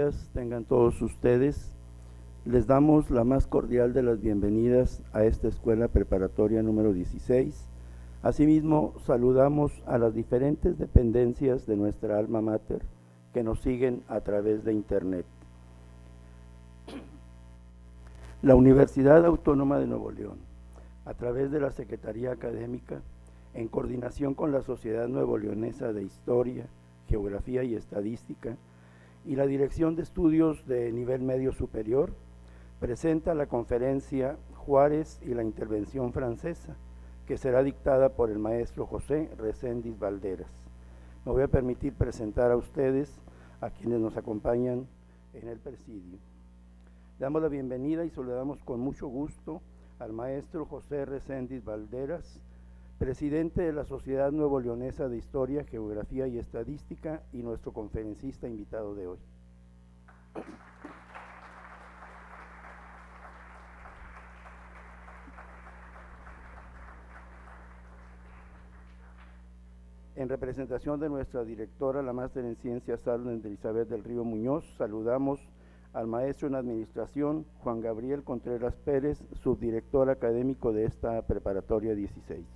días tengan todos ustedes. Les damos la más cordial de las bienvenidas a esta escuela preparatoria número 16. Asimismo, saludamos a las diferentes dependencias de nuestra alma mater que nos siguen a través de Internet. La Universidad Autónoma de Nuevo León, a través de la Secretaría Académica, en coordinación con la Sociedad Nuevo Leonesa de Historia, Geografía y Estadística y la Dirección de Estudios de Nivel Medio Superior, presenta la conferencia Juárez y la Intervención Francesa, que será dictada por el maestro José Reséndiz Valderas. Me voy a permitir presentar a ustedes a quienes nos acompañan en el presidio. Damos la bienvenida y saludamos con mucho gusto al maestro José Reséndiz Valderas, presidente de la Sociedad Nuevo Leonesa de Historia, Geografía y Estadística y nuestro conferencista invitado de hoy. En representación de nuestra directora, la máster en Ciencias Arlen Elizabeth del Río Muñoz, saludamos al maestro en Administración, Juan Gabriel Contreras Pérez, subdirector académico de esta preparatoria 16.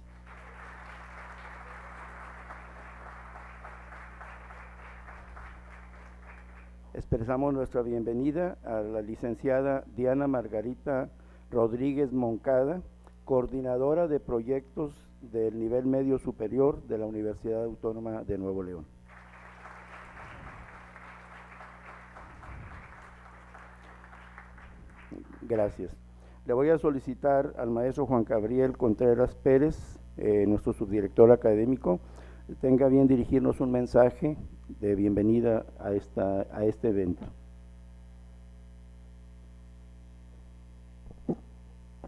Expresamos nuestra bienvenida a la licenciada Diana Margarita Rodríguez Moncada, coordinadora de proyectos del nivel medio superior de la Universidad Autónoma de Nuevo León. Gracias. Le voy a solicitar al maestro Juan Gabriel Contreras Pérez, nuestro subdirector académico, tenga bien dirigirnos un mensaje de bienvenida a este evento.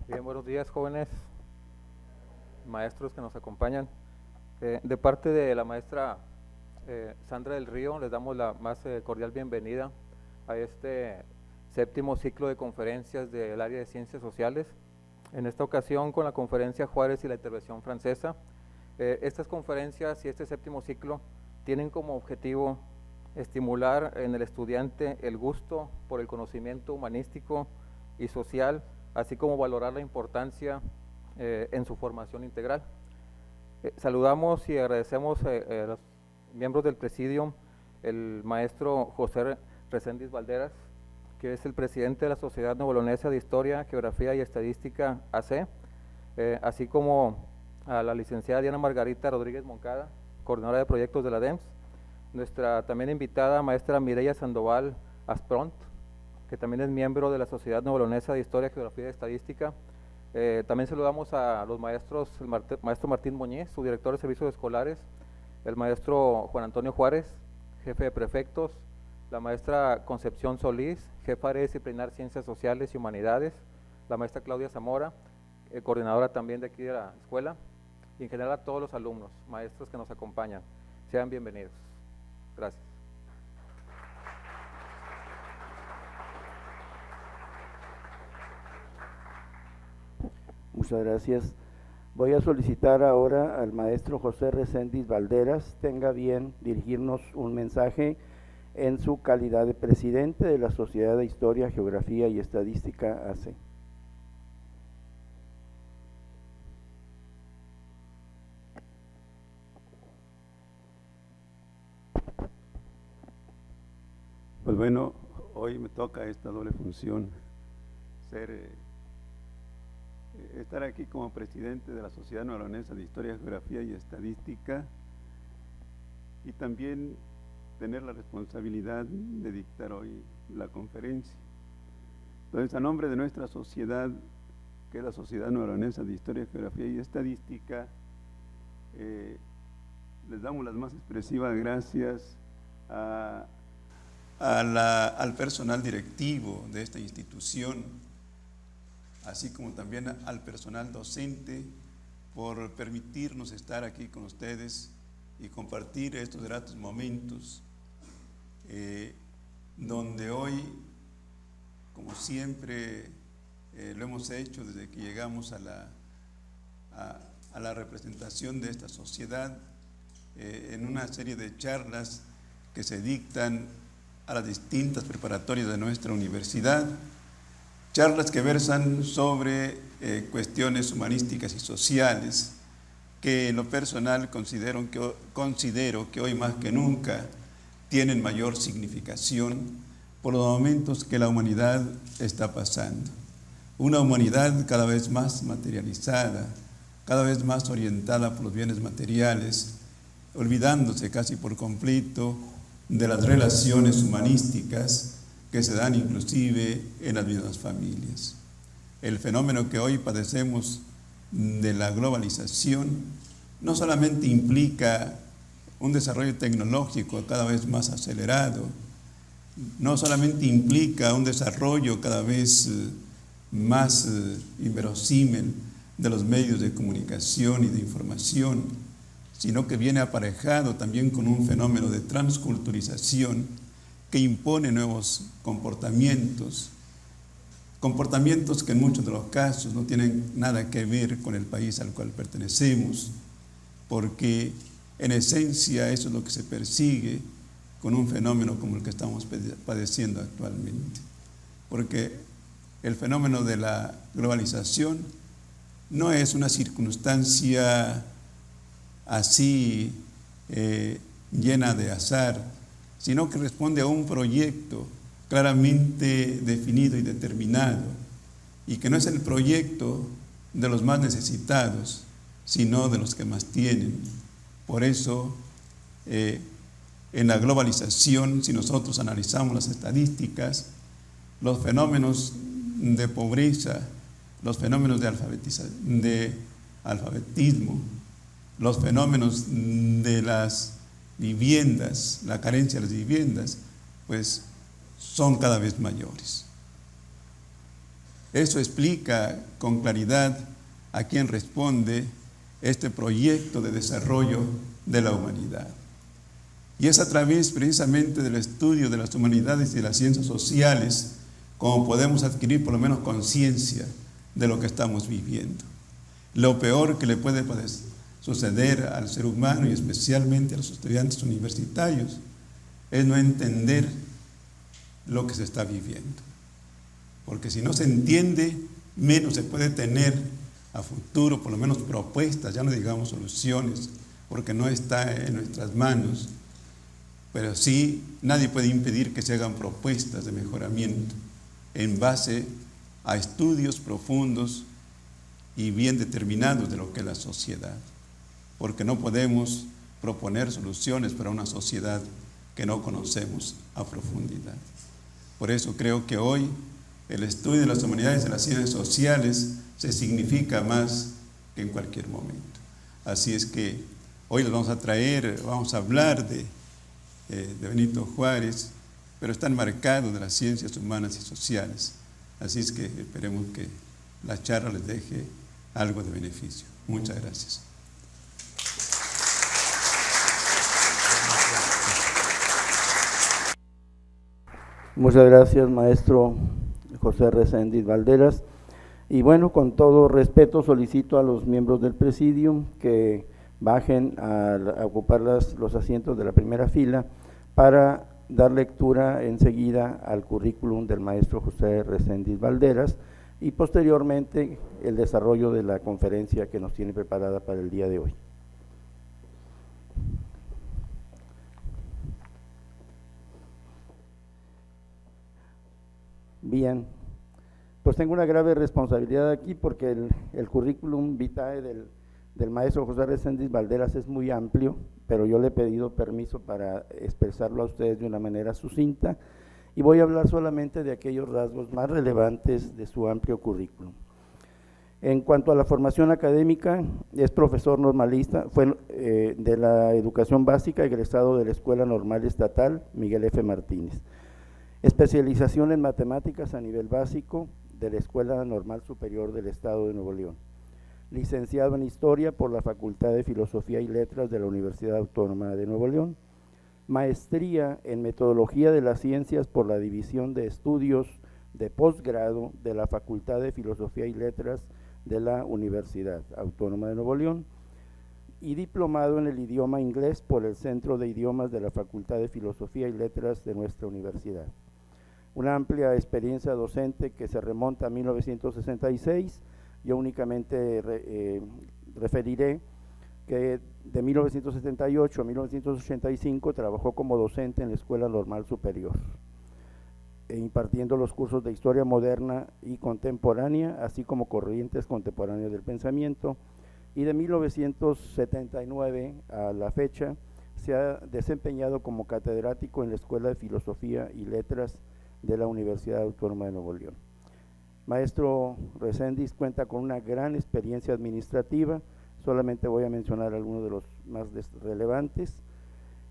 Bien, buenos días, jóvenes, maestros que nos acompañan. De parte de la maestra Sandra del Río, les damos la más cordial bienvenida a este séptimo ciclo de conferencias del área de Ciencias Sociales. En esta ocasión con la conferencia Juárez y la Intervención Francesa. Estas conferencias y este séptimo ciclo tienen como objetivo estimular en el estudiante el gusto por el conocimiento humanístico y social, así como valorar la importancia en su formación integral. Saludamos y agradecemos a los miembros del presidium, el maestro José Reséndiz Valderas, que es el presidente de la Sociedad Nuevo Leonesa de Historia, Geografía y Estadística AC, así como a la licenciada Diana Margarita Rodríguez Moncada, coordinadora de proyectos de la DEMS, nuestra también invitada maestra Mireya Sandoval Aspront, que también es miembro de la Sociedad Nuevo Leonesa de Historia, Geografía y Estadística. También saludamos a los maestros, el maestro Martín Muñiz, su director de servicios escolares, el maestro Juan Antonio Juárez, jefe de prefectos, la maestra Concepción Solís, jefa de disciplinar Ciencias Sociales y Humanidades, la maestra Claudia Zamora, coordinadora también de aquí de la escuela, y en general a todos los alumnos, maestros que nos acompañan. Sean bienvenidos. Gracias. Muchas gracias. Voy a solicitar ahora al maestro José Reséndiz Valderas tenga bien dirigirnos un mensaje en su calidad de presidente de la Sociedad de Historia, Geografía y Estadística AC. Pues bueno, hoy me toca esta doble función, estar aquí como presidente de la Sociedad Nuevo Leonesa de Historia, Geografía y Estadística, y también tener la responsabilidad de dictar hoy la conferencia. Entonces, a nombre de nuestra sociedad, que es la Sociedad Nuevo Leonesa de Historia, Geografía y Estadística, les damos las más expresivas gracias al personal directivo de esta institución, así como también al personal docente, por permitirnos estar aquí con ustedes y compartir estos gratos momentos, donde hoy, como siempre lo hemos hecho desde que llegamos a la representación de esta sociedad, en una serie de charlas que se dictan a las distintas preparatorias de nuestra universidad, charlas que versan sobre cuestiones humanísticas y sociales, que en lo personal considero que hoy más que nunca tienen mayor significación por los momentos que la humanidad está pasando. Una humanidad cada vez más materializada, cada vez más orientada por los bienes materiales, olvidándose casi por completo de las relaciones humanísticas que se dan inclusive en las mismas familias. El fenómeno que hoy padecemos de la globalización no solamente implica un desarrollo tecnológico cada vez más acelerado, no solamente implica un desarrollo cada vez más inverosímil de los medios de comunicación y de información, sino que viene aparejado también con un fenómeno de transculturización que impone nuevos comportamientos que en muchos de los casos no tienen nada que ver con el país al cual pertenecemos, porque en esencia eso es lo que se persigue con un fenómeno como el que estamos padeciendo actualmente. Porque el fenómeno de la globalización no es una circunstancia así llena de azar, sino que responde a un proyecto claramente definido y determinado, y que no es el proyecto de los más necesitados, sino de los que más tienen. Por eso, en la globalización, si nosotros analizamos las estadísticas, los fenómenos de pobreza, los fenómenos de alfabetismo, los fenómenos de las viviendas, la carencia de las viviendas, pues son cada vez mayores. Eso explica con claridad a quién responde este proyecto de desarrollo de la humanidad. Y es a través precisamente del estudio de las humanidades y de las ciencias sociales como podemos adquirir por lo menos conciencia de lo que estamos viviendo. Lo peor que le puede suceder al ser humano y especialmente a los estudiantes universitarios es no entender lo que se está viviendo. Porque si no se entiende, menos se puede tener a futuro, por lo menos propuestas, ya no digamos soluciones, porque no está en nuestras manos, pero sí nadie puede impedir que se hagan propuestas de mejoramiento en base a estudios profundos y bien determinados de lo que es la sociedad, porque no podemos proponer soluciones para una sociedad que no conocemos a profundidad. Por eso creo que hoy el estudio de las humanidades y de las ciencias sociales se significa más que en cualquier momento. Así es que hoy les vamos a hablar de Benito Juárez, pero está enmarcado de las ciencias humanas y sociales. Así es que esperemos que la charla les deje algo de beneficio. Muchas gracias. Muchas gracias, maestro José Reséndiz Valderas. Y bueno, con todo respeto solicito a los miembros del presidium que bajen a ocupar los asientos de la primera fila para dar lectura enseguida al currículum del maestro José Reséndiz Valderas y posteriormente el desarrollo de la conferencia que nos tiene preparada para el día de hoy. Bien, pues tengo una grave responsabilidad aquí porque el currículum vitae del maestro José Reséndiz Valderas es muy amplio, pero yo le he pedido permiso para expresarlo a ustedes de una manera sucinta y voy a hablar solamente de aquellos rasgos más relevantes de su amplio currículum. En cuanto a la formación académica, es profesor normalista, fue de la educación básica, egresado de la Escuela Normal Estatal Miguel F. Martínez. Especialización en matemáticas a nivel básico de la Escuela Normal Superior del Estado de Nuevo León. Licenciado en Historia por la Facultad de Filosofía y Letras de la Universidad Autónoma de Nuevo León. Maestría en Metodología de las Ciencias por la División de Estudios de Posgrado de la Facultad de Filosofía y Letras de la Universidad Autónoma de Nuevo León. y diplomado en el idioma inglés por el Centro de Idiomas de la Facultad de Filosofía y Letras de nuestra universidad. Una amplia experiencia docente que se remonta a 1966. Yo únicamente referiré que de 1978 a 1985 trabajó como docente en la Escuela Normal Superior, impartiendo los cursos de Historia Moderna y Contemporánea, así como Corrientes Contemporáneas del Pensamiento, y de 1979 a la fecha se ha desempeñado como catedrático en la Escuela de Filosofía y Letras de la Universidad Autónoma de Nuevo León. Maestro Reséndiz cuenta con una gran experiencia administrativa. Solamente voy a mencionar algunos de los más relevantes.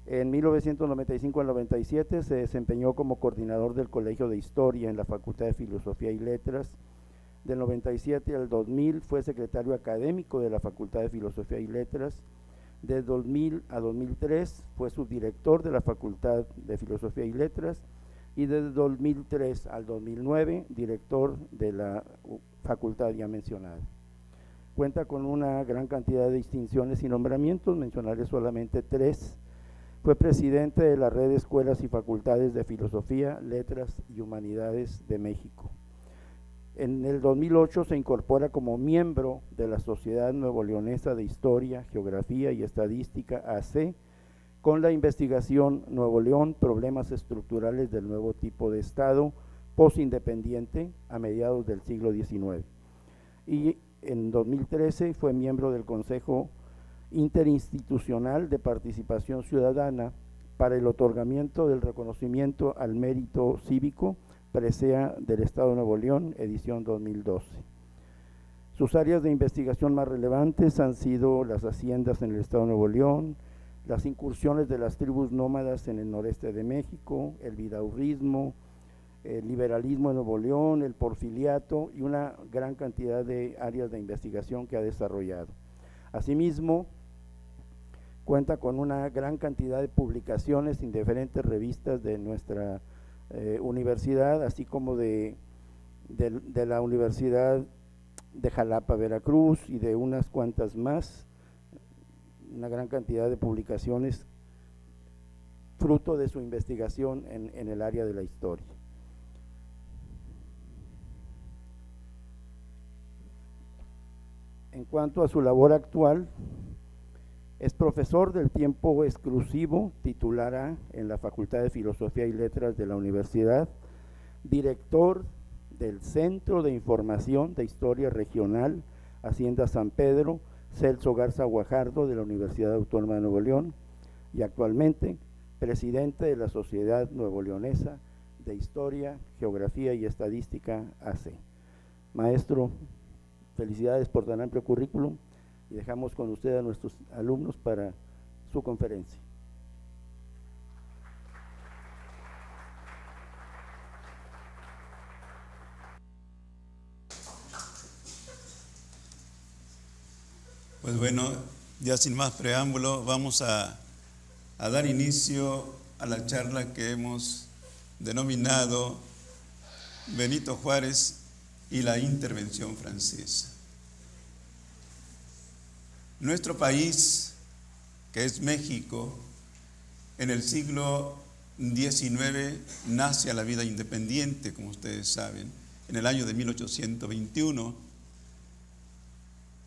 En 1995 al 97 se desempeñó como coordinador del Colegio de Historia en la Facultad de Filosofía y Letras. Del 97 al 2000 fue secretario académico de la Facultad de Filosofía y Letras. De 2000 a 2003 fue subdirector de la Facultad de Filosofía y Letras. Y desde 2003 al 2009, director de la facultad ya mencionada. Cuenta con una gran cantidad de distinciones y nombramientos, mencionaré solamente 3. Fue presidente de la Red de Escuelas y Facultades de Filosofía, Letras y Humanidades de México. En el 2008 se incorpora como miembro de la Sociedad Nuevo Leonesa de Historia, Geografía y Estadística, AC, con la investigación Nuevo León, problemas estructurales del nuevo tipo de Estado postindependiente a mediados del siglo XIX. Y en 2013 fue miembro del Consejo Interinstitucional de Participación Ciudadana para el otorgamiento del reconocimiento al mérito cívico, presea del Estado de Nuevo León, edición 2012. Sus áreas de investigación más relevantes han sido las haciendas en el Estado de Nuevo León, las incursiones de las tribus nómadas en el noreste de México, el vidaurismo, el liberalismo en Nuevo León, el porfiriato y una gran cantidad de áreas de investigación que ha desarrollado. Asimismo, cuenta con una gran cantidad de publicaciones en diferentes revistas de nuestra universidad, así como de la Universidad de Jalapa, Veracruz, y de unas cuantas más, una gran cantidad de publicaciones fruto de su investigación en el área de la historia. En cuanto a su labor actual, es profesor del tiempo exclusivo, titular A en la Facultad de Filosofía y Letras de la Universidad, director del Centro de Información de Historia Regional, Hacienda San Pedro, Celso Garza Guajardo de la Universidad Autónoma de Nuevo León, y actualmente presidente de la Sociedad Nuevo Leonesa de Historia, Geografía y Estadística, AC. Maestro, felicidades por tan amplio currículum, y dejamos con usted a nuestros alumnos para su conferencia. Pues bueno, ya sin más preámbulo, vamos a dar inicio a la charla que hemos denominado Benito Juárez y la intervención francesa. Nuestro país, que es México, en el siglo XIX nace a la vida independiente, como ustedes saben, en el año de 1821,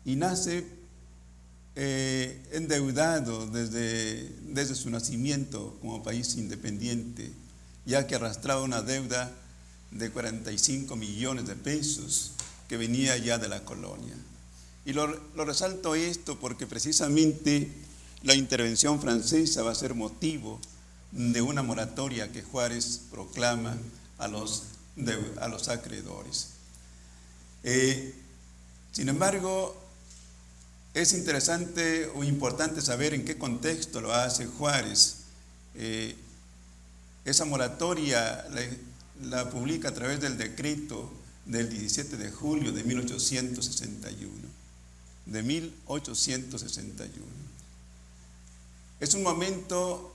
y nace endeudado desde su nacimiento como país independiente, ya que arrastraba una deuda de 45 millones de pesos que venía ya de la colonia. Y lo resalto esto porque precisamente la intervención francesa va a ser motivo de una moratoria que Juárez proclama a los acreedores. Sin embargo, es interesante o importante saber en qué contexto lo hace Juárez. Esa moratoria la publica a través del decreto del 17 de julio de 1861. Es un momento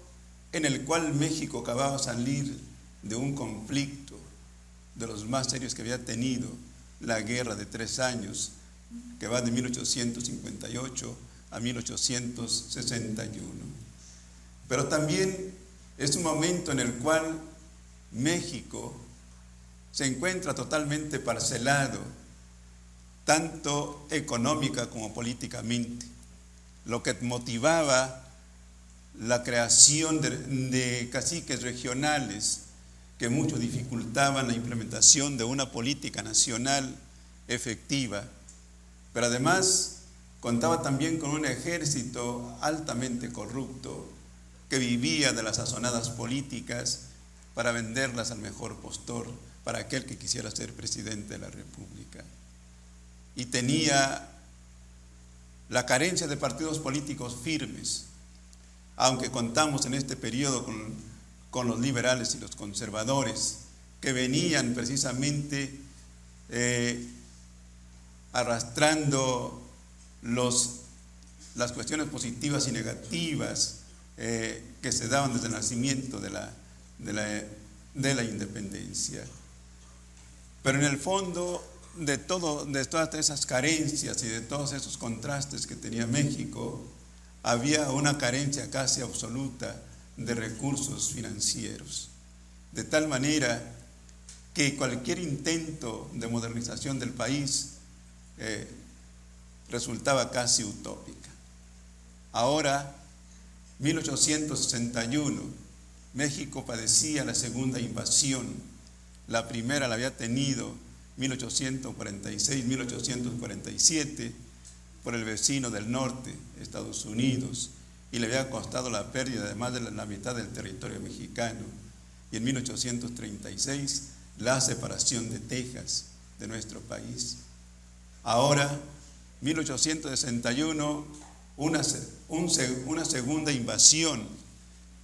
en el cual México acababa de salir de un conflicto de los más serios que había tenido, la guerra de 3 años, que va de 1858 a 1861. Pero también es un momento en el cual México se encuentra totalmente parcelado, tanto económica como políticamente, lo que motivaba la creación de caciques regionales que mucho dificultaban la implementación de una política nacional efectiva, pero además contaba también con un ejército altamente corrupto que vivía de las sazonadas políticas para venderlas al mejor postor para aquel que quisiera ser presidente de la República. Y tenía la carencia de partidos políticos firmes, aunque contamos en este periodo con los liberales y los conservadores, que venían precisamente arrastrando las cuestiones positivas y negativas que se daban desde el nacimiento de la independencia. Pero en el fondo de todas esas carencias y de todos esos contrastes que tenía México, había una carencia casi absoluta de recursos financieros, de tal manera que cualquier intento de modernización del país resultaba casi utópica. Ahora, 1861, México padecía la segunda invasión. La primera la había tenido 1846-1847 por el vecino del norte, Estados Unidos, y le había costado la pérdida de más de la mitad del territorio mexicano. Y en 1836, la separación de Texas de nuestro país. Ahora, 1861, una segunda invasión,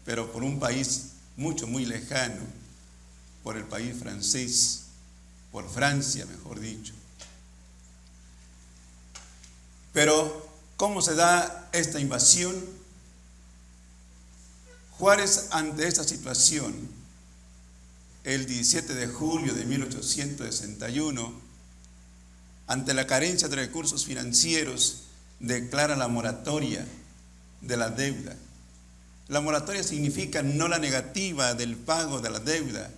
pero por un país muy lejano, por el país francés, por Francia, mejor dicho. Pero, ¿cómo se da esta invasión? Juárez, ante esta situación, el 17 de julio de 1861, ante la carencia de recursos financieros, declara la moratoria de la deuda. La moratoria significa no la negativa del pago de la deuda,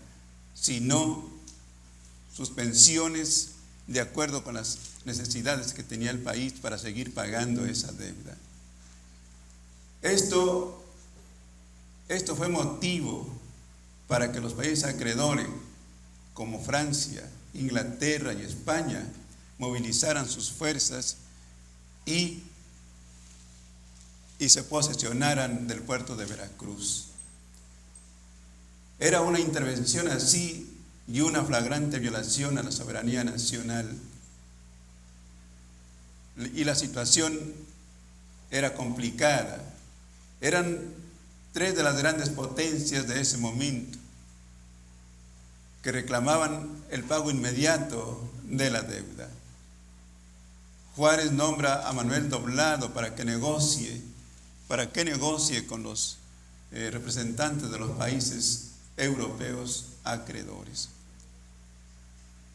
sino suspensiones de acuerdo con las necesidades que tenía el país para seguir pagando esa deuda. Esto fue motivo para que los países acreedores, como Francia, Inglaterra y España, movilizaran sus fuerzas y se posesionaran del puerto de Veracruz. Era una intervención así y una flagrante violación a la soberanía nacional. Y la situación era complicada. Eran tres de las grandes potencias de ese momento que reclamaban el pago inmediato de la deuda. Juárez nombra a Manuel Doblado para que negocie con los representantes de los países europeos acreedores.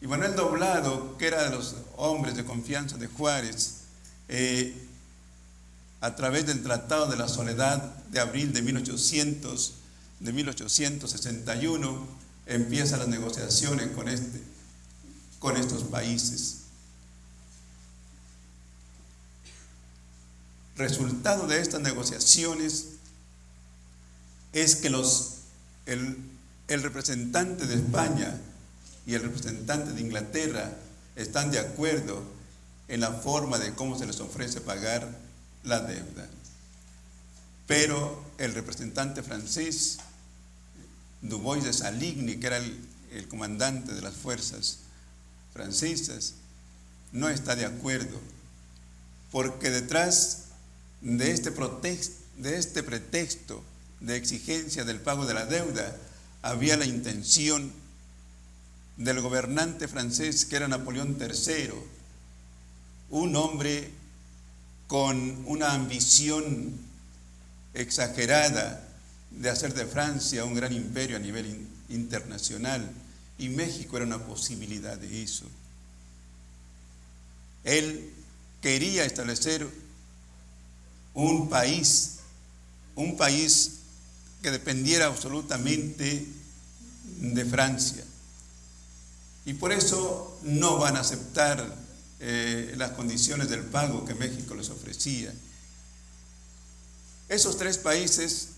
Y Manuel Doblado, que era de los hombres de confianza de Juárez, a través del Tratado de la Soledad de abril de 1861, empieza las negociaciones con estos países. Resultado de estas negociaciones es que el representante de España y el representante de Inglaterra están de acuerdo en la forma de cómo se les ofrece pagar la deuda. Pero el representante francés, Dubois de Saligny, que era el comandante de las fuerzas francesas, no está de acuerdo, porque detrás de este pretexto de exigencia del pago de la deuda había la intención del gobernante francés, que era Napoleón III, un hombre con una ambición exagerada de hacer de Francia un gran imperio a nivel internacional, y México era una posibilidad de eso. Él quería establecer un país que dependiera absolutamente de Francia. Y por eso no van a aceptar las condiciones del pago que México les ofrecía. Esos tres países,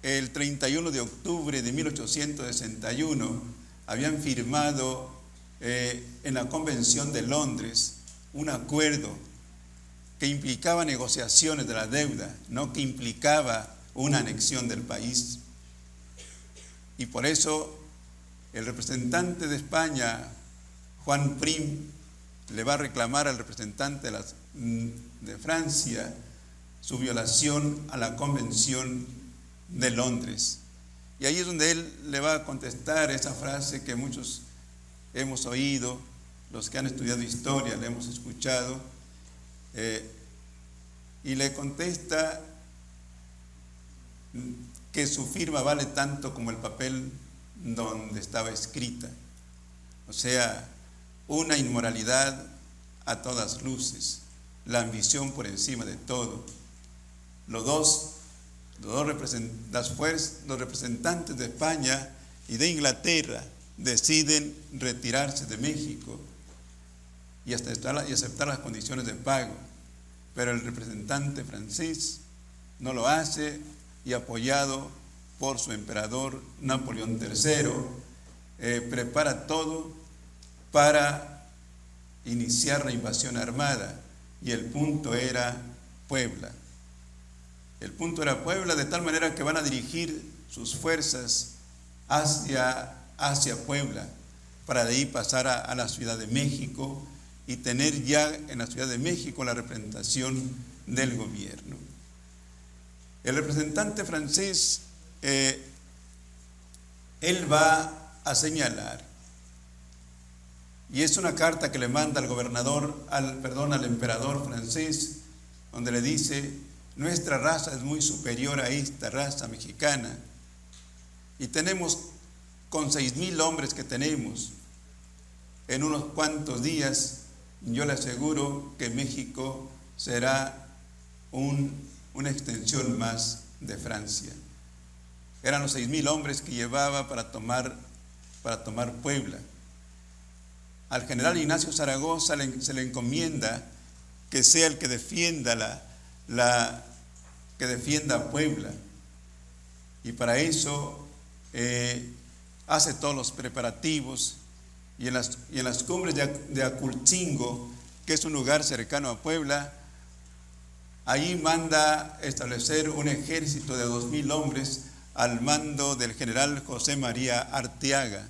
el 31 de octubre de 1861, habían firmado en la Convención de Londres un acuerdo que implicaba negociaciones de la deuda, no que implicaba una anexión del país. Y por eso el representante de España, Juan Prim, le va a reclamar al representante de Francia su violación a la Convención de Londres. Y ahí es donde él le va a contestar esa frase que muchos hemos oído, los que han estudiado historia le hemos escuchado, y le contesta que su firma vale tanto como el papel donde estaba escrita. O sea, una inmoralidad a todas luces, la ambición por encima de todo. Los representantes de España y de Inglaterra deciden retirarse de México y aceptar las condiciones de pago, pero el representante francés no lo hace, y apoyado por su emperador Napoleón III, prepara todo para iniciar la invasión armada, y el punto era Puebla. El punto era Puebla, de tal manera que van a dirigir sus fuerzas hacia Puebla, para de ahí pasar a la Ciudad de México y tener ya en la Ciudad de México la representación del gobierno. El representante francés, él va a señalar, y es una carta que le manda al emperador francés, donde le dice: nuestra raza es muy superior a esta raza mexicana, y tenemos, con 6,000 hombres que tenemos, en unos cuantos días, yo le aseguro que México será una extensión más de Francia. Eran los 6,000 hombres que llevaba para tomar Puebla. Al general Ignacio Zaragoza se le encomienda que sea el que defienda que defienda Puebla, y para eso hace todos los preparativos, y en las cumbres de Acultzingo, que es un lugar cercano a Puebla, ahí manda establecer un ejército de 2,000 hombres al mando del general José María Arteaga.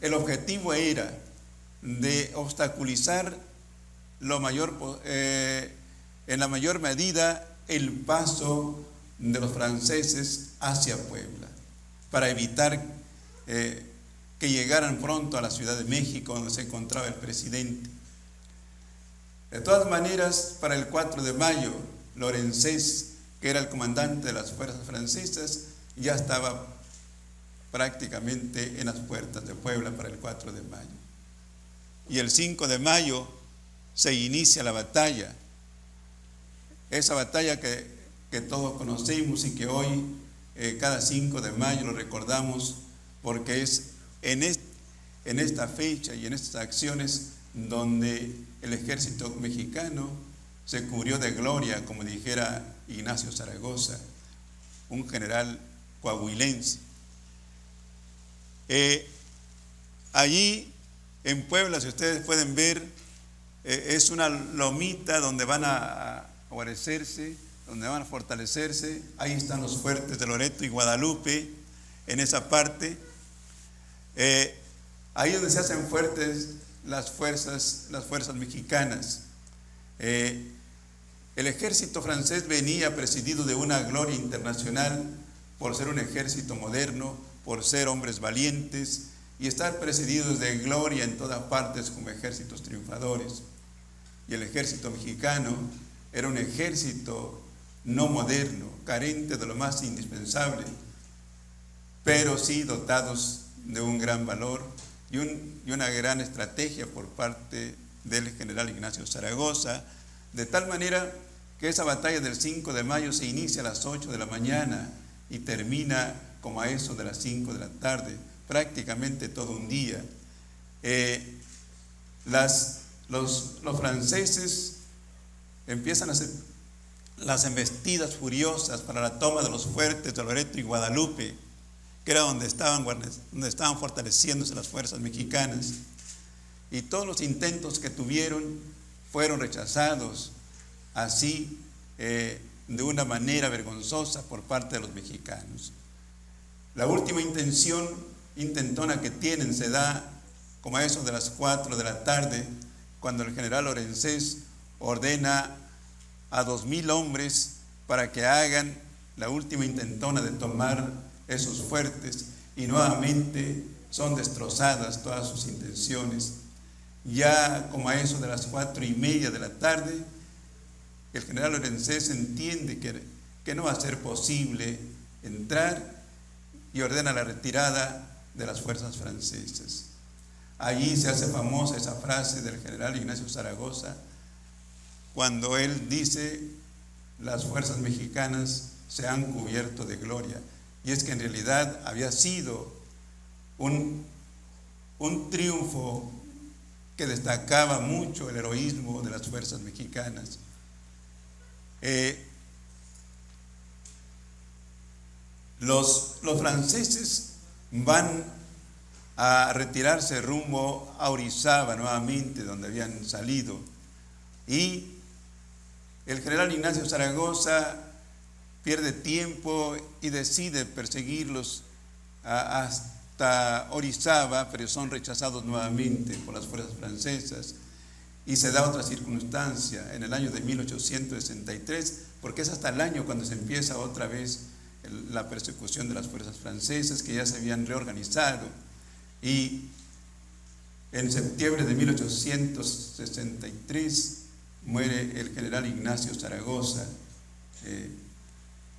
El objetivo era de obstaculizar en la mayor medida el paso de los franceses hacia Puebla, para evitar que llegaran pronto a la Ciudad de México, donde se encontraba el presidente. De todas maneras, para el 4 de mayo, Lorenzés, que era el comandante de las fuerzas francesas, ya estaba prácticamente en las puertas de Puebla para el 4 de mayo. Y el 5 de mayo se inicia la batalla, esa batalla que todos conocemos y que hoy, cada 5 de mayo, lo recordamos, porque es en esta fecha y en estas acciones donde el ejército mexicano se cubrió de gloria, como dijera Ignacio Zaragoza, un general coahuilense. Allí en Puebla, si ustedes pueden ver, es una lomita donde van a guarecerse, donde van a fortalecerse. Ahí están los fuertes de Loreto y Guadalupe, en esa parte. Ahí donde se hacen fuertes las fuerzas mexicanas. El ejército francés venía presidido de una gloria internacional por ser un ejército moderno, por ser hombres valientes y estar presididos de gloria en todas partes como ejércitos triunfadores. Y el ejército mexicano era un ejército no moderno, carente de lo más indispensable, pero sí dotados de un gran valor y una gran estrategia por parte del general Ignacio Zaragoza, de tal manera que esa batalla del 5 de mayo se inicia a las 8 de la mañana y termina como a eso de las 5 de la tarde, prácticamente todo un día. Los franceses empiezan a hacer las embestidas furiosas para la toma de los fuertes de Loreto y Guadalupe, que era donde estaban fortaleciéndose las fuerzas mexicanas. Y todos los intentos que tuvieron fueron rechazados, así de una manera vergonzosa por parte de los mexicanos. La última intentona que tienen se da como a eso de las 4 de la tarde, cuando el general Lorenzés ordena a 2,000 hombres para que hagan la última intentona de tomar esos fuertes, y nuevamente son destrozadas todas sus intenciones. Ya como a eso de las 4:30 de la tarde, el general Lorenzés entiende que no va a ser posible entrar y ordena la retirada de las fuerzas francesas. Allí se hace famosa esa frase del general Ignacio Zaragoza, cuando él dice: las fuerzas mexicanas se han cubierto de gloria. Y es que en realidad había sido un triunfo que destacaba mucho el heroísmo de las fuerzas mexicanas. Los franceses van a retirarse rumbo a Orizaba nuevamente, donde habían salido, y el general Ignacio Zaragoza pierde tiempo y decide perseguirlos hasta Orizaba, pero son rechazados nuevamente por las fuerzas francesas. Y se da otra circunstancia en el año de 1863, porque es hasta el año cuando se empieza otra vez la persecución de las fuerzas francesas, que ya se habían reorganizado. Y en septiembre de 1863 muere el general Ignacio Zaragoza,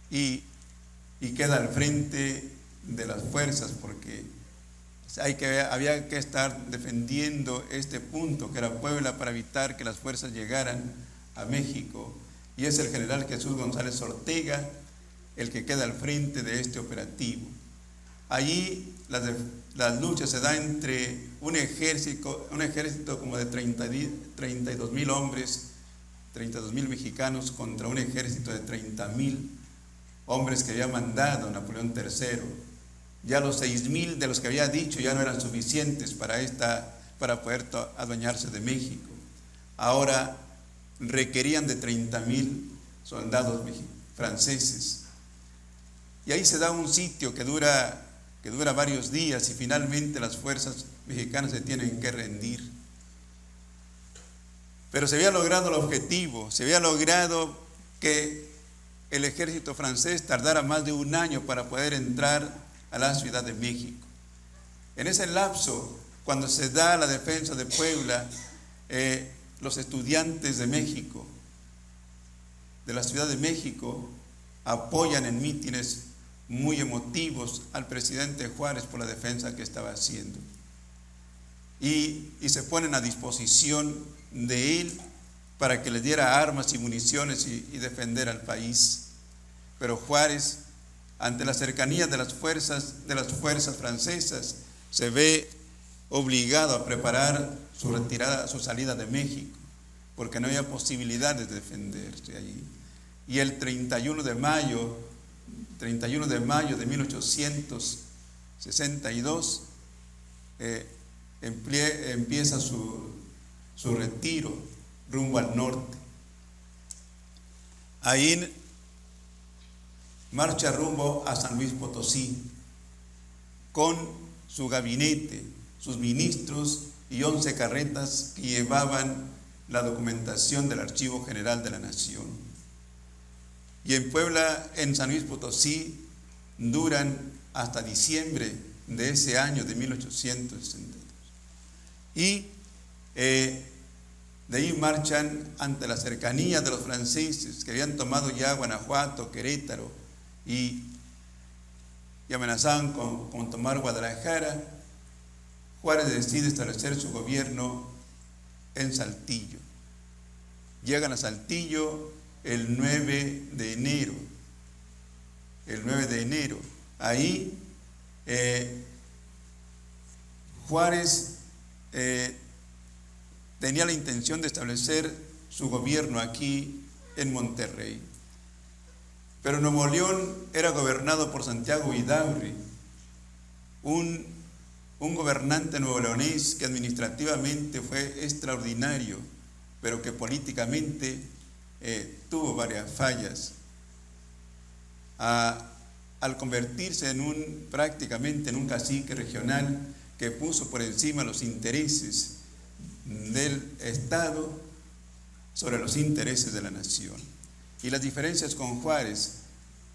y queda al frente de las fuerzas, porque había que estar defendiendo este punto que era Puebla, para evitar que las fuerzas llegaran a México. Y es el general Jesús González Ortega el que queda al frente de este operativo. Allí las luchas se dan entre un ejército como de 32,000 hombres, 32,000 mexicanos, contra un ejército de 30,000 hombres que había mandado Napoleón III. Ya los 6,000 de los que había dicho ya no eran suficientes para poder adueñarse de México. Ahora requerían de 30,000 soldados franceses. Y ahí se da un sitio que dura varios días, y finalmente las fuerzas mexicanas se tienen que rendir. Pero se había logrado el objetivo, se había logrado que el ejército francés tardara más de un año para poder entrar a la Ciudad de México. En ese lapso, cuando se da la defensa de Puebla, los estudiantes de México, de la Ciudad de México, apoyan en mítines muy emotivos al presidente Juárez por la defensa que estaba haciendo, y se ponen a disposición de él para que les diera armas y municiones y defender al país. Pero Juárez, ante la cercanía de las fuerzas francesas, se ve obligado a preparar su retirada, su salida de México, porque no había posibilidades de defenderse allí. Y el 31 de mayo de 1862 empieza su retiro rumbo al norte. Ahí marcha rumbo a San Luis Potosí con su gabinete, sus ministros y 11 carretas que llevaban la documentación del Archivo General de la Nación. Y en Puebla, en San Luis Potosí, duran hasta diciembre de ese año de 1862. Y de ahí marchan ante la cercanía de los franceses, que habían tomado ya Guanajuato, Querétaro, y amenazaban con tomar Guadalajara. Juárez decide establecer su gobierno en Saltillo. Llegan a Saltillo el 9 de enero. El 9 de enero. Ahí Juárez tenía la intención de establecer su gobierno aquí en Monterrey. Pero Nuevo León era gobernado por Santiago Vidaurri, un gobernante nuevoleonés que administrativamente fue extraordinario, pero que políticamente tuvo varias fallas. Al convertirse prácticamente en un cacique regional que puso por encima los intereses del Estado sobre los intereses de la nación. Y las diferencias con Juárez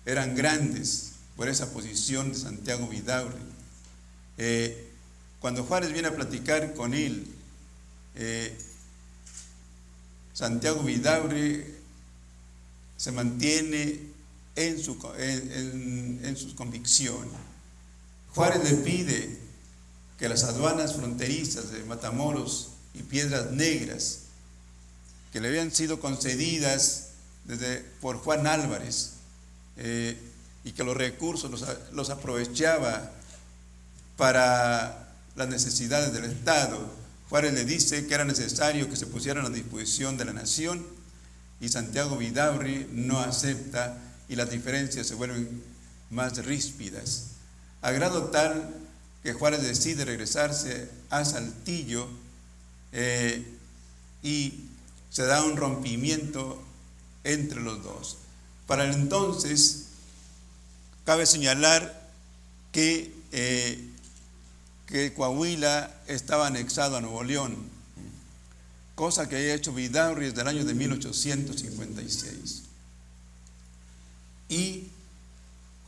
eran grandes por esa posición de Santiago Vidaurri. Cuando Juárez viene a platicar con él, Santiago Vidaurri se mantiene en sus convicciones. Juárez le pide que las aduanas fronterizas de Matamoros y Piedras Negras, que le habían sido concedidas por Juan Álvarez, y que los recursos los aprovechaba para las necesidades del Estado, Juárez le dice que era necesario que se pusieran a disposición de la nación, y Santiago Vidaurri no acepta, y las diferencias se vuelven más ríspidas, a grado tal que Juárez decide regresarse a Saltillo, y se da un rompimiento entre los dos. Para el entonces, cabe señalar que Coahuila estaba anexado a Nuevo León, cosa que había hecho Vidaurri desde el año de 1856. Y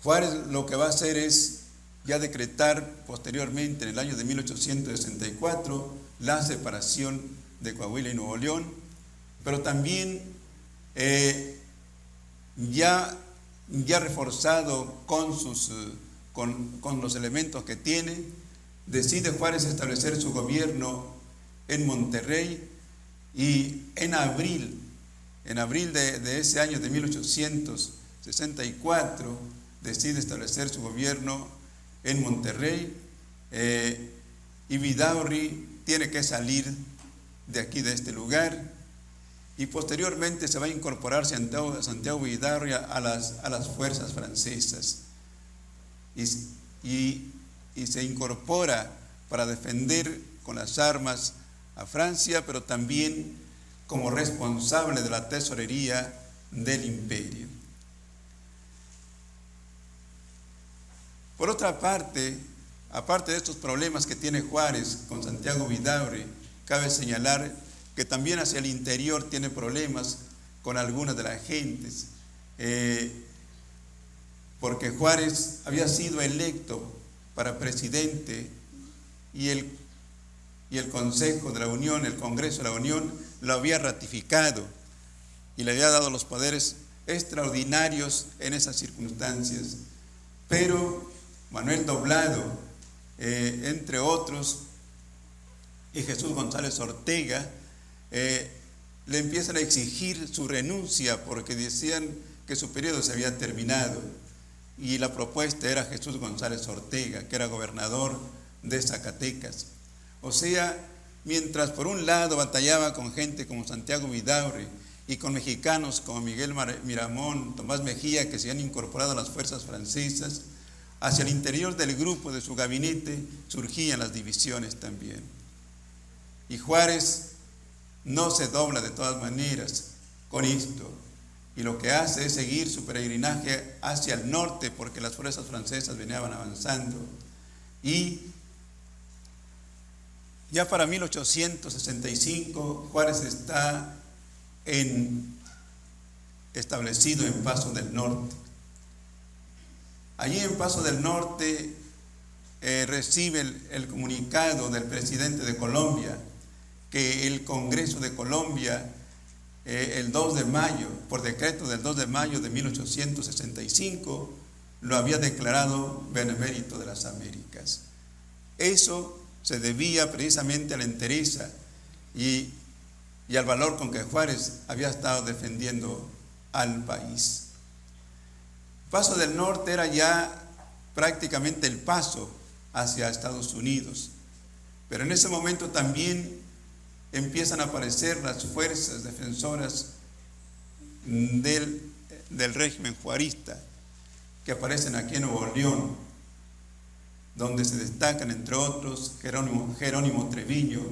Juárez lo que va a hacer es ya decretar posteriormente, en el año de 1864, la separación de Coahuila y Nuevo León, pero también ya reforzado con los elementos que tiene, decide Juárez establecer su gobierno en Monterrey, y en abril de ese año de 1864 decide establecer su gobierno en Monterrey, y Vidaurri tiene que salir de aquí, de este lugar, y posteriormente se va a incorporar Santiago Vidaurri a las fuerzas francesas, y se incorpora para defender con las armas a Francia, pero también como responsable de la tesorería del imperio. Por otra parte, aparte de estos problemas que tiene Juárez con Santiago Vidaurri, cabe señalar que también hacia el interior tiene problemas con algunas de las gentes, porque Juárez había sido electo para presidente, y el Consejo de la Unión, el Congreso de la Unión, lo había ratificado y le había dado los poderes extraordinarios en esas circunstancias. Pero Manuel Doblado, entre otros, y Jesús González Ortega, le empiezan a exigir su renuncia porque decían que su periodo se había terminado, y la propuesta era Jesús González Ortega, que era gobernador de Zacatecas. O sea, mientras por un lado batallaba con gente como Santiago Vidaurri y con mexicanos como Miguel Miramón, Tomás Mejía, que se han incorporado a las fuerzas francesas, hacia el interior del grupo de su gabinete surgían las divisiones también. Y Juárez no se dobla de todas maneras con esto, y lo que hace es seguir su peregrinaje hacia el norte, porque las fuerzas francesas venían avanzando. Y ya para 1865 Juárez está establecido en Paso del Norte. Allí en Paso del Norte recibe el comunicado del presidente de Colombia, que el Congreso de Colombia, el 2 de mayo, por decreto del 2 de mayo de 1865, lo había declarado benemérito de las Américas. Eso se debía precisamente a la entereza y y al valor con que Juárez había estado defendiendo al país. Paso del Norte era ya prácticamente el paso hacia Estados Unidos, pero en ese momento también empiezan a aparecer las fuerzas defensoras del régimen juarista, que aparecen aquí en Nuevo León, donde se destacan, entre otros, Jerónimo Treviño,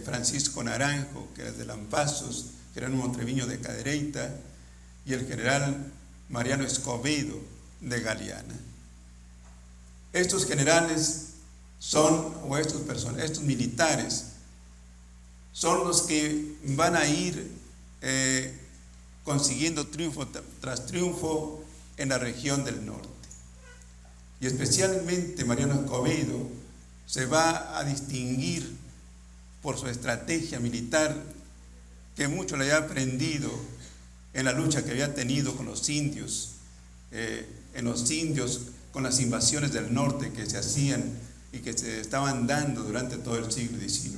Francisco Naranjo, que era de Lampazos, Jerónimo Treviño de Cadereyta, y el general Mariano Escobedo de Galeana. Estos generales estos militares, son los que van a ir consiguiendo triunfo tras triunfo en la región del norte. Y especialmente Mariano Escobedo se va a distinguir por su estrategia militar, que mucho le había aprendido en la lucha que había tenido con los indios, con las invasiones del norte que se hacían y que se estaban dando durante todo el siglo XIX.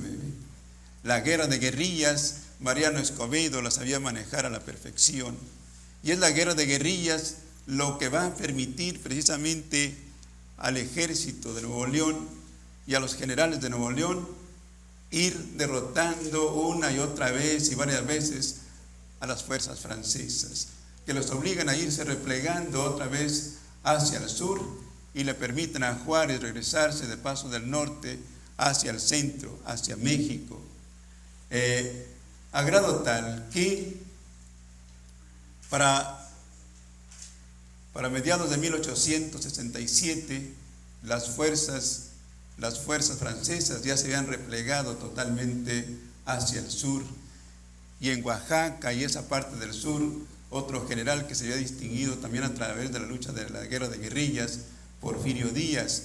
La guerra de guerrillas, Mariano Escobedo la sabía manejar a la perfección. Y es la guerra de guerrillas lo que va a permitir precisamente al ejército de Nuevo León y a los generales de Nuevo León ir derrotando una y otra vez y varias veces a las fuerzas francesas, que los obligan a irse replegando otra vez hacia el sur y le permiten a Juárez regresarse de Paso del Norte hacia el centro, hacia México. A grado tal que para mediados de 1867 las fuerzas francesas ya se habían replegado totalmente hacia el sur, y en Oaxaca y esa parte del sur, otro general que se había distinguido también a través de la lucha de la guerra de guerrillas, Porfirio Díaz,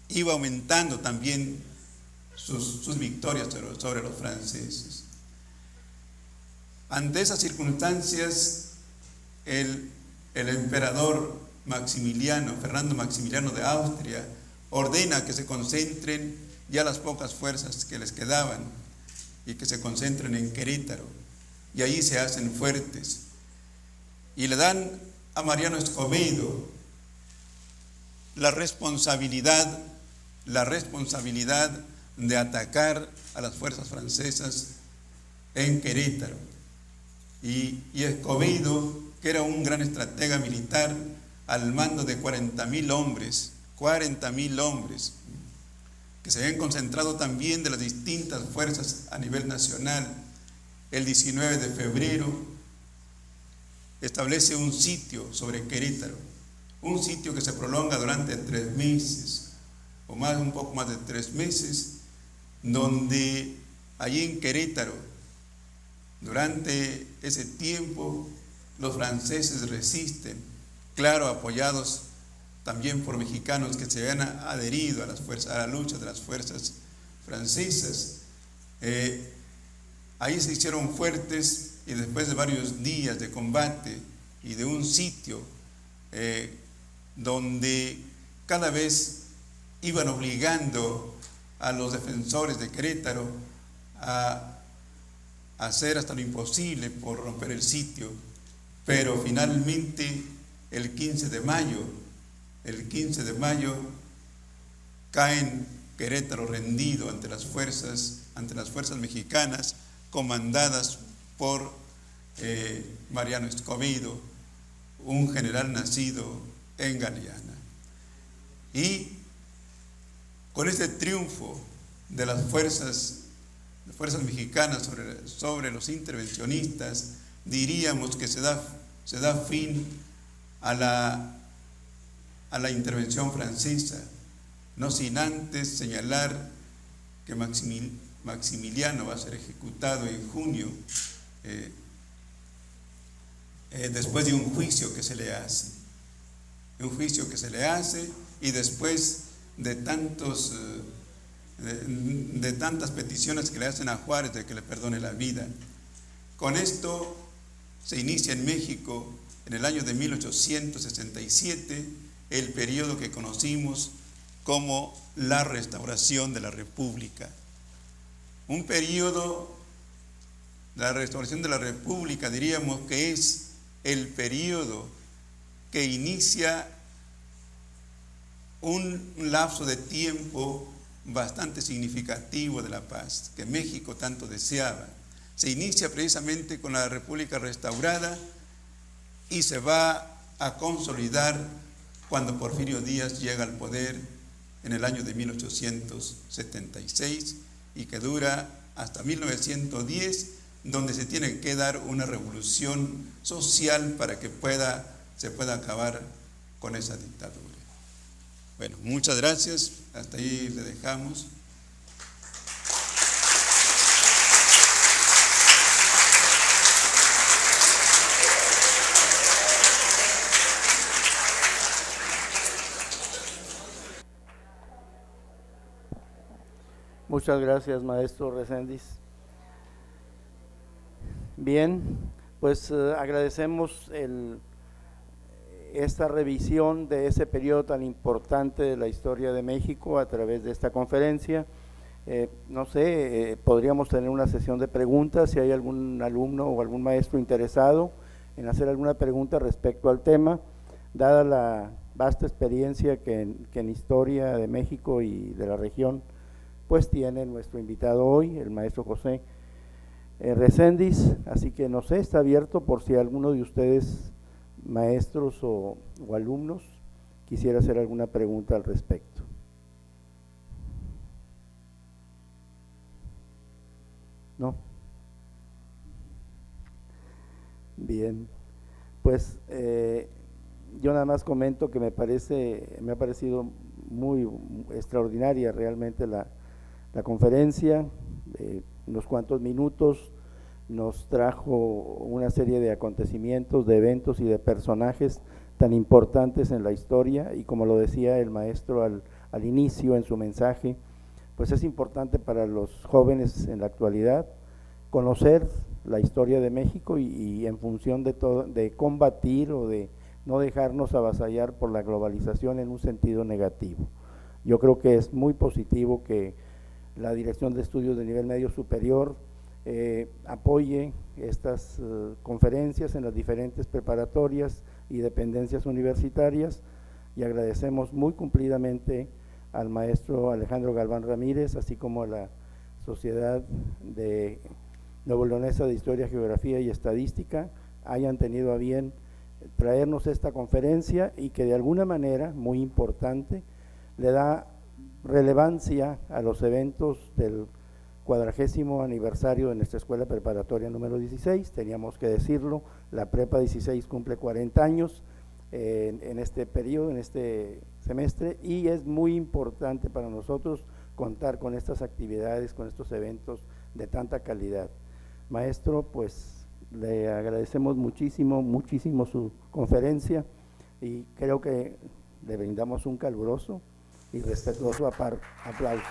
iba aumentando también sus victorias sobre los franceses. Ante esas circunstancias, el emperador Fernando Maximiliano de Austria, ordena que se concentren ya las pocas fuerzas que les quedaban y que se concentren en Querétaro, y ahí se hacen fuertes, y le dan a Mariano Escobedo la responsabilidad de atacar a las fuerzas francesas en Querétaro. Y Escobedo, que era un gran estratega militar, al mando de 40,000 hombres, que se habían concentrado también de las distintas fuerzas a nivel nacional, el 19 de febrero establece un sitio sobre Querétaro, un sitio que se prolonga durante 3 meses, o un poco más de 3 meses, donde allí en Querétaro, durante ese tiempo, los franceses resisten, claro, apoyados también por mexicanos que se habían adherido a la lucha de las fuerzas francesas. Ahí se hicieron fuertes, y después de varios días de combate y de un sitio donde cada vez iban obligando a los defensores de Querétaro a hacer hasta lo imposible por romper el sitio, pero finalmente el 15 de mayo cae en Querétaro rendido ante las fuerzas mexicanas comandadas por Mariano Escobedo, un general nacido en Galeana. Y con este triunfo de las fuerzas mexicanas sobre los intervencionistas, diríamos que se da fin a la intervención francesa, no sin antes señalar que Maximiliano va a ser ejecutado en junio, después de un juicio que se le hace. Y después de tantas peticiones que le hacen a Juárez de que le perdone la vida. Con esto se inicia en México, en el año de 1867, el periodo que conocimos como la Restauración de la República. un periodo, la restauración de la República, diríamos que es el periodo que inicia un lapso de tiempo bastante significativo de la paz, que México tanto deseaba. Se inicia precisamente con la República restaurada y se va a consolidar cuando Porfirio Díaz llega al poder en el año de 1876 y que dura hasta 1910, donde se tiene que dar una revolución social para que se pueda acabar con esa dictadura. Bueno, muchas gracias, hasta ahí le dejamos. Muchas gracias, maestro Reséndiz. Bien, pues agradecemos esta revisión de ese periodo tan importante de la historia de México a través de esta conferencia. No sé, podríamos tener una sesión de preguntas si hay algún alumno o algún maestro interesado en hacer alguna pregunta respecto al tema, dada la vasta experiencia que en historia de México y de la región pues tiene nuestro invitado hoy, el maestro José Reséndiz. Así que no sé, está abierto por si alguno de ustedes, maestros o alumnos, quisiera hacer alguna pregunta al respecto. ¿No? Bien, pues yo nada más comento que me ha parecido muy extraordinaria realmente la conferencia, unos cuantos minutos, nos trajo una serie de acontecimientos, de eventos y de personajes tan importantes en la historia, y como lo decía el maestro al inicio en su mensaje, pues es importante para los jóvenes en la actualidad conocer la historia de México y en función de combatir o de no dejarnos avasallar por la globalización en un sentido negativo. Yo creo que es muy positivo que la Dirección de Estudios de Nivel Medio Superior apoye estas conferencias en las diferentes preparatorias y dependencias universitarias, y agradecemos muy cumplidamente al maestro Alejandro Galván Ramírez, así como a la Sociedad de Nuevo Leonesa de Historia, Geografía y Estadística hayan tenido a bien traernos esta conferencia y que de alguna manera muy importante le da relevancia a los eventos del 40º aniversario de nuestra escuela preparatoria número 16, teníamos que decirlo, la prepa 16 cumple 40 años en este periodo, en este semestre, y es muy importante para nosotros contar con estas actividades, con estos eventos de tanta calidad. Maestro, pues le agradecemos muchísimo, muchísimo su conferencia y creo que le brindamos un caluroso y respetuoso aplauso.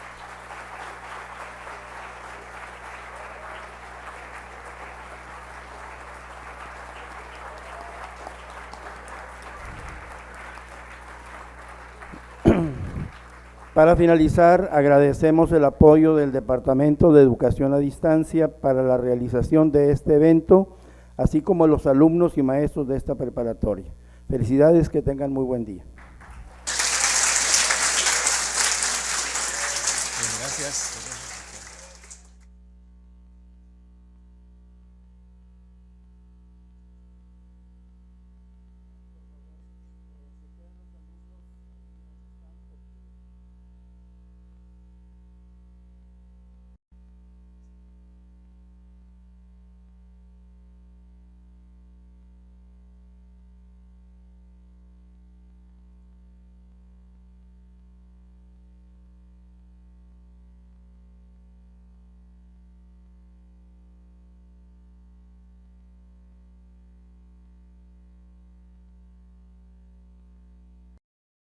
Para finalizar, agradecemos el apoyo del Departamento de Educación a Distancia para la realización de este evento, así como los alumnos y maestros de esta preparatoria. Felicidades, que tengan muy buen día. Gracias.